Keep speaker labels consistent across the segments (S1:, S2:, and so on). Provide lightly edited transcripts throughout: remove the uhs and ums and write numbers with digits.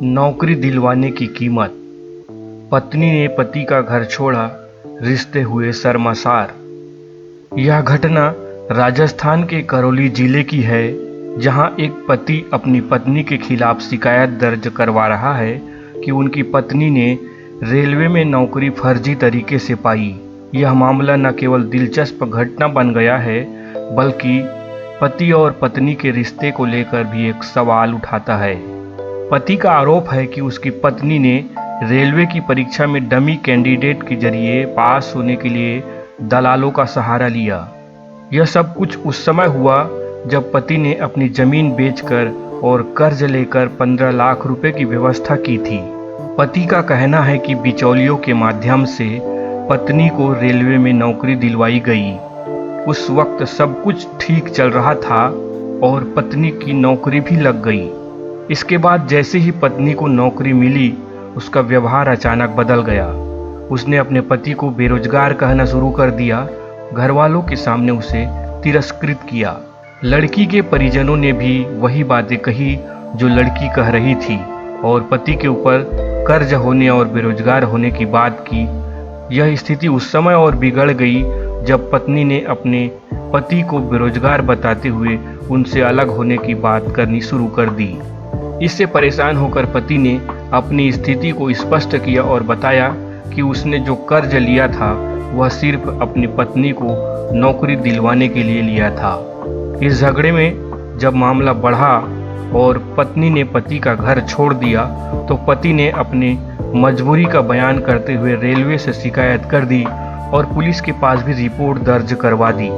S1: नौकरी दिलवाने की कीमत। पत्नी ने पति का घर छोड़ा, रिश्ते हुए शर्मसार। यह घटना राजस्थान के करौली जिले की है, जहां एक पति अपनी पत्नी के खिलाफ शिकायत दर्ज करवा रहा है कि उनकी पत्नी ने रेलवे में नौकरी फर्जी तरीके से पाई। यह मामला न केवल दिलचस्प घटना बन गया है, बल्कि पति और पत्नी के रिश्ते को लेकर भी एक सवाल उठाता है। पति का आरोप है कि उसकी पत्नी ने रेलवे की परीक्षा में डमी कैंडिडेट के जरिए पास होने के लिए दलालों का सहारा लिया। यह सब कुछ उस समय हुआ जब पति ने अपनी जमीन बेचकर और कर्ज लेकर 15 लाख रुपए की व्यवस्था की थी। पति का कहना है कि बिचौलियों के माध्यम से पत्नी को रेलवे में नौकरी दिलवाई गई। उस वक्त सब कुछ ठीक चल रहा था और पत्नी की नौकरी भी लग गई। इसके बाद जैसे ही पत्नी को नौकरी मिली, उसका व्यवहार अचानक बदल गया। उसने अपने पति को बेरोजगार कहना शुरू कर दिया। घर वालों के सामने उसे तिरस्कृत किया। लड़की के परिजनों ने भी वही बातें कही जो लड़की कह रही थी और पति के ऊपर कर्ज होने और बेरोजगार होने की बात की। यह स्थिति उस समय और बिगड़ गई जब पत्नी ने अपने पति को बेरोजगार बताते हुए उनसे अलग होने की बात करनी शुरू कर दी। इससे परेशान होकर पति ने अपनी स्थिति को स्पष्ट किया और बताया कि उसने जो कर्ज लिया था वह सिर्फ अपनी पत्नी को नौकरी दिलवाने के लिए लिया था। इस झगड़े में जब मामला बढ़ा और पत्नी ने पति का घर छोड़ दिया, तो पति ने अपनी मजबूरी का बयान करते हुए रेलवे से शिकायत कर दी और पुलिस के पास भी रिपोर्ट दर्ज करवा दी।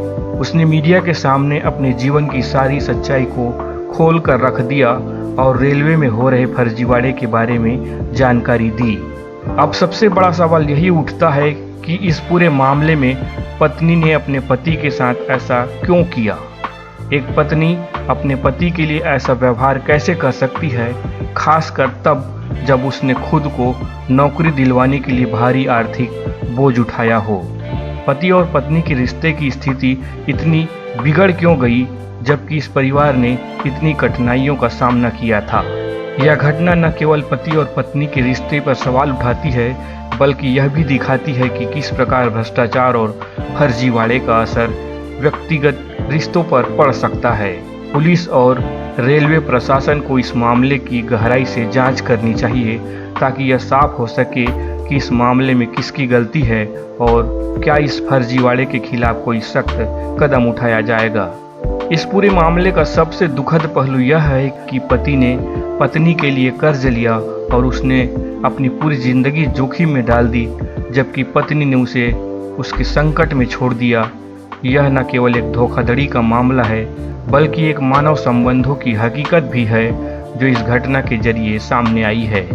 S1: उसने मीडिया के सामने अपने जीवन की सारी सच्चाई को खोल कर रख दिया और रेलवे में हो रहे फर्जीवाड़े के बारे में जानकारी दी। अब सबसे बड़ा सवाल यही उठता है कि इस पूरे मामले में पत्नी ने अपने पति के साथ ऐसा क्यों किया। एक पत्नी अपने पति के लिए ऐसा व्यवहार कैसे कर सकती है, खासकर तब जब उसने खुद को नौकरी दिलवाने के लिए भारी आर्थिक बोझ उठाया हो। पति और पत्नी के रिश्ते की स्थिति इतनी बिगड़ क्यों गई, जबकि इस परिवार ने इतनी कठिनाइयों का सामना किया था। यह घटना न केवल पति और पत्नी के रिश्ते पर सवाल उठाती है, बल्कि यह भी दिखाती है कि किस प्रकार भ्रष्टाचार और फर्जीवाड़े का असर व्यक्तिगत रिश्तों पर पड़ सकता है। पुलिस और रेलवे प्रशासन को इस मामले की गहराई से जांच करनी चाहिए, ताकि यह साफ हो सके कि इस मामले में किसकी गलती है और क्या इस फर्जीवाड़े के खिलाफ कोई सख्त कदम उठाया जाएगा। इस पूरे मामले का सबसे दुखद पहलू यह है कि पति ने पत्नी के लिए कर्ज लिया और उसने अपनी पूरी जिंदगी जोखिम में डाल दी, जबकि पत्नी ने उसे उसके संकट में छोड़ दिया। यह न केवल एक धोखाधड़ी का मामला है, बल्कि एक मानव संबंधों की हकीकत भी है जो इस घटना के जरिए सामने आई है।